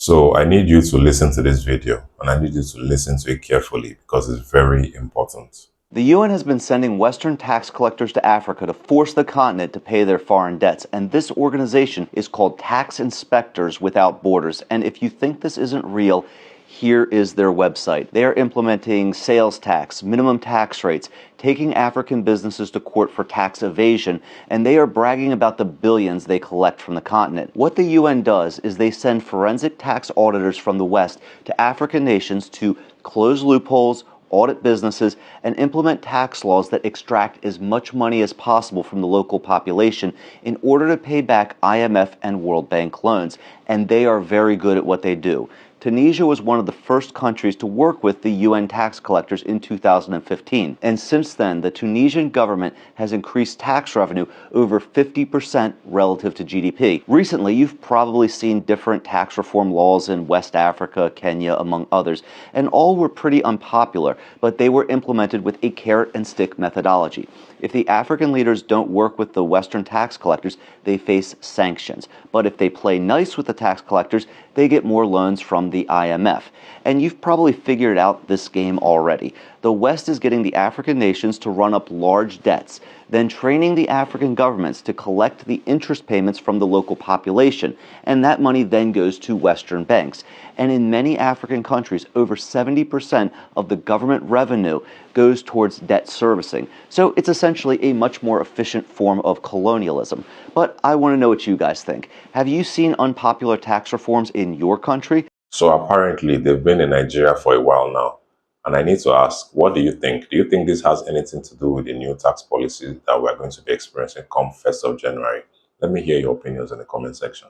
So I need you to listen to this video, and I need you to listen to it carefully because it's very important. The UN has been sending Western tax collectors to Africa to force the continent to pay their foreign debts, and this organization is called Tax Inspectors Without Borders. And if you think this isn't real, here is their website. They are implementing sales tax, minimum tax rates, taking African businesses to court for tax evasion, and they are bragging about the billions they collect from the continent. What the UN does is they send forensic tax auditors from the West to African nations to close loopholes, audit businesses, and implement tax laws that extract as much money as possible from the local population in order to pay back IMF and World Bank loans. And they are very good at what they do. Tunisia was one of the first countries to work with the UN tax collectors in 2015. And since then, the Tunisian government has increased tax revenue over 50% relative to GDP. Recently, you've probably seen different tax reform laws in West Africa, Kenya, among others, and all were pretty unpopular, but they were implemented with a carrot and stick methodology. If the African leaders don't work with the Western tax collectors, they face sanctions. But if they play nice with the tax collectors, they get more loans from the IMF. And you've probably figured out this game already. The West is getting the African nations to run up large debts, then training the African governments to collect the interest payments from the local population, and that money then goes to Western banks. And in many African countries, over 70% of the government revenue goes towards debt servicing. So it's essentially a much more efficient form of colonialism. But I want to know what you guys think. Have you seen unpopular tax reforms in your country? So apparently, they've been in Nigeria for a while now. And I need to ask, what do you think? Do you think this has anything to do with the new tax policy that we're going to be experiencing come 1st of January? Let me hear your opinions in the comment section.